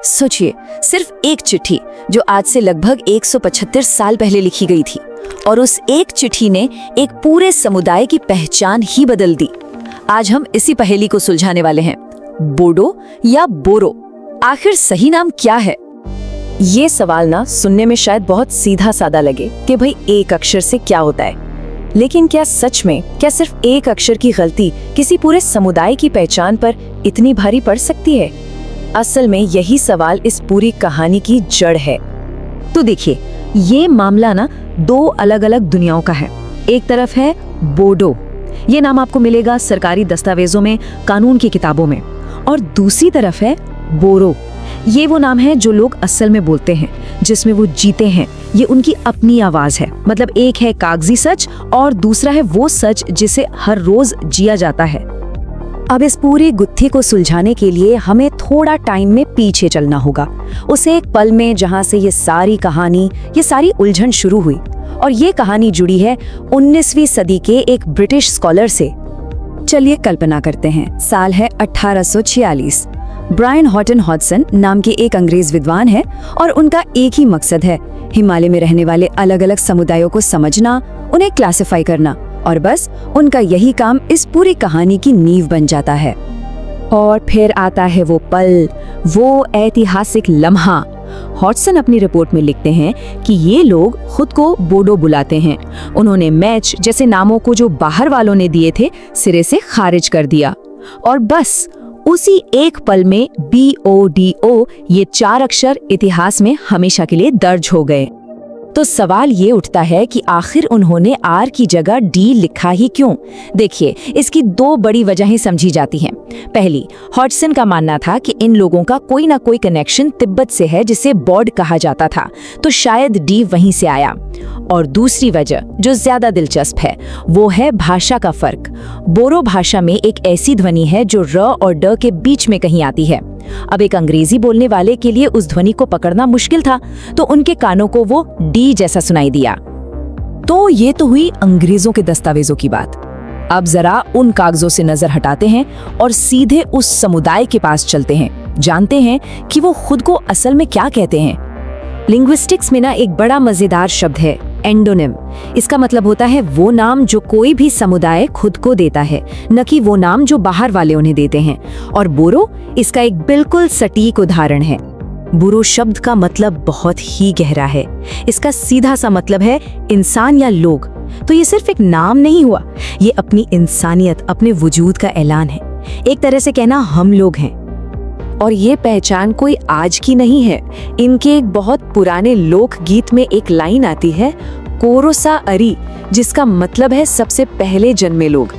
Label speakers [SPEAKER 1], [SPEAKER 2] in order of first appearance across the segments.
[SPEAKER 1] सोचिए, सिर्फ एक चिट्ठी जो आज से लगभग 175 साल पहले लिखी गई थी, और उस एक चिट्ठी ने एक पूरे समुदाय की पहचान ही बदल दी। आज हम इसी पहेली को सुलझाने वाले हैं। बोडो या बोरो, आखिर सही नाम क्या है? ये सवाल ना सुनने में शायद बहुत सीधा साधा लगे कि भाई एक अक्षर से क्या होता है, लेकिन क्या सच में सिर्फ एक अक्षर की गलती किसी पूरे समुदाय की पहचान पर इतनी भारी पड़ सकती है? असल में यही सवाल इस पूरी कहानी की जड़ है। तो देखिए, ये मामला ना दो अलग अलग दुनियाओं का है। एक तरफ है बोडो, ये नाम आपको मिलेगा सरकारी दस्तावेजों में, कानून की किताबों में, और दूसरी तरफ है बोरो। ये वो नाम है जो लोग असल में बोलते हैं, जिसमें वो जीते हैं। ये उनकी अपनी आवाज है। मतलब एक है कागजी सच और दूसरा है वो सच जिसे हर रोज जिया जाता है। अब इस पूरी गुत्थी को सुलझाने के लिए हमें थोड़ा टाइम में पीछे चलना होगा, उसे एक पल में जहां से ये सारी कहानी, ये सारी उलझन शुरू हुई। और ये कहानी जुड़ी है 19वीं सदी के एक ब्रिटिश स्कॉलर से। चलिए कल्पना करते हैं, साल है 1846। ब्रायन हॉटन हॉडसन नाम के एक अंग्रेज विद्वान है और उनका एक ही मकसद है, हिमालय में रहने वाले अलग अलग समुदायों को समझना, उन्हें क्लासिफाई करना, और बस उनका यही काम इस पूरी कहानी की नींव बन जाता है। और फिर आता है वो पल, वो ऐतिहासिक लम्हा। हॉडसन अपनी रिपोर्ट में लिखते हैं कि ये लोग खुद को बोडो बुलाते हैं। उन्होंने मैच जैसे नामों को जो बाहर वालों ने दिए थे सिरे से खारिज कर दिया, और बस उसी एक पल में BODO ये 4 अक्षर इतिहास में हमेशा के लिए दर्ज हो गए। तो सवाल ये उठता है कि आखिर उन्होंने R की जगह D लिखा ही क्यों? देखिए, इसकी 2 बड़ी वजहें समझी जाती हैं। पहली, हॉडसन का मानना था कि इन लोगों का कोई ना कोई कनेक्शन तिब्बत से है, जिसे बॉड कहा जाता था, तो शायद D वहीं से आया। और दूसरी वजह जो ज्यादा दिलचस्प है, वो है भाषा का फर्क। बोरो भाषा में एक ऐसी ध्वनि है जो र और ड के बीच में कहीं आती है। अब एक अंग्रेजी बोलने वाले के लिए उस ध्वनि को पकड़ना मुश्किल था, तो उनके कानों को वो डी जैसा सुनाई दिया। तो ये तो हुई अंग्रेजों के दस्तावेजों की बात। अब जरा उन कागजों से नजर हटाते हैं और सीधे उस समुदाय के पास चलते हैं, जानते हैं कि वो खुद को असल में क्या कहते हैं। लिंग्विस्टिक्स में ना एक बड़ा मजेदार शब्द है, एंडोनिम। इसका मतलब होता है वो नाम जो कोई भी समुदाय खुद को देता है, न कि वो नाम जो बाहर वाले उन्हें देते हैं। और बोरो इसका एक बिल्कुल सटीक उदाहरण है। बोरो शब्द का मतलब बहुत ही गहरा है। इसका सीधा सा मतलब है इंसान या लोग। तो ये सिर्फ एक नाम नहीं हुआ, ये अपनी इंसानियत, अपने वजूद का ऐलान है। एक तरह से कहना हम लोग हैं। और ये पहचान कोई आज की नहीं है। इनके एक बहुत पुराने लोकगीत में एक लाइन आती है, कोरोसा अरी, जिसका मतलब है सबसे पहले जन्मे लोग।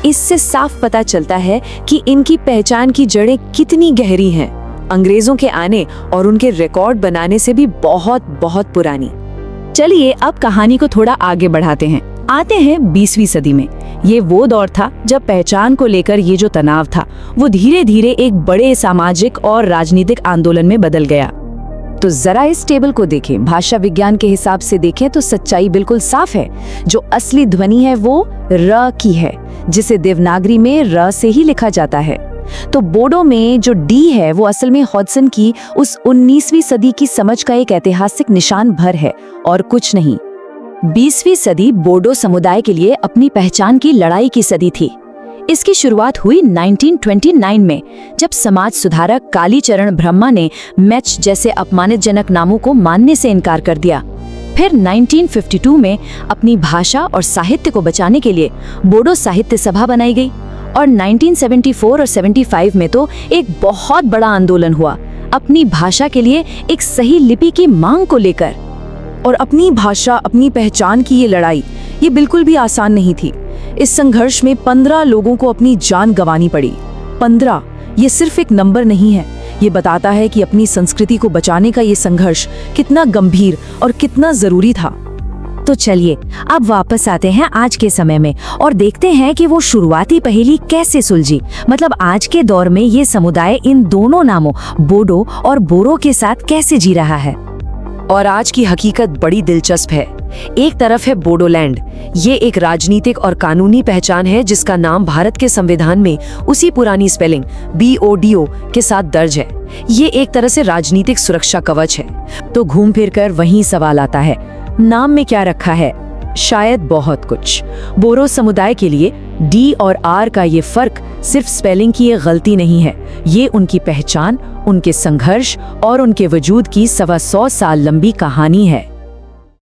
[SPEAKER 1] इससे साफ पता चलता है कि इनकी पहचान की जड़ें कितनी गहरी हैं, अंग्रेजों के आने और उनके रिकॉर्ड बनाने से भी बहुत बहुत पुरानी। चलिए अब कहानी को थोड़ा आगे बढ़ाते हैं, आते हैं 20वीं सदी में। ये वो दौर था जब पहचान को लेकर ये जो तनाव था, वो धीरे धीरे एक बड़े सामाजिक और राजनीतिक आंदोलन में बदल गया। तो जरा इस टेबल को देखें, भाषा विज्ञान के हिसाब से देखें तो सच्चाई बिल्कुल साफ है। जो असली ध्वनि है वो र की है, जिसे देवनागरी में र से ही लिखा जाता है। तो बोडो में जो डी है वो असल में हॉडसन की उस 19वीं सदी की समझ का एक ऐतिहासिक निशान भर है और कुछ नहीं। 20वीं सदी बोडो समुदाय के लिए अपनी पहचान की लड़ाई की सदी थी। इसकी शुरुआत हुई 1929 में, जब समाज सुधारक कालीचरण ब्रह्मा ने मैच जैसे अपमानजनक नामों को मानने से इनकार कर दिया। फिर 1952 में अपनी भाषा और साहित्य को बचाने के लिए बोडो साहित्य सभा बनाई गई। और 1974 और 75 में तो एक बहुत बड़ा आंदोलन हुआ अपनी भाषा के लिए एक सही लिपि की मांग को लेकर। और अपनी भाषा, अपनी पहचान की ये लड़ाई, ये बिल्कुल भी आसान नहीं थी। इस संघर्ष में 15 लोगों को अपनी जान गंवानी पड़ी। 15, ये सिर्फ एक नंबर नहीं है, ये बताता है कि अपनी संस्कृति को बचाने का ये संघर्ष कितना गंभीर और कितना जरूरी था। तो चलिए अब वापस आते हैं आज के समय में और देखते हैं कि वो शुरुआती पहेली कैसे सुलझी। मतलब आज के दौर में ये समुदाय इन दोनों नामों बोडो और बोरो के साथ कैसे जी रहा है। और आज की हकीकत बड़ी दिलचस्प है।
[SPEAKER 2] एक तरफ है बोडोलैंड। ये एक राजनीतिक और कानूनी पहचान है जिसका नाम भारत के संविधान में उसी पुरानी स्पेलिंग BODO के साथ दर्ज है। ये एक तरह से राजनीतिक सुरक्षा कवच है। तो घूम फिर कर वही सवाल आता है, नाम में क्या रखा है? शायद बहुत कुछ। बोरो समुदाय के लिए D और R का ये फर्क सिर्फ स्पेलिंग की एक गलती नहीं है, ये उनकी पहचान, उनके संघर्ष और उनके वजूद की 125 साल लंबी कहानी है।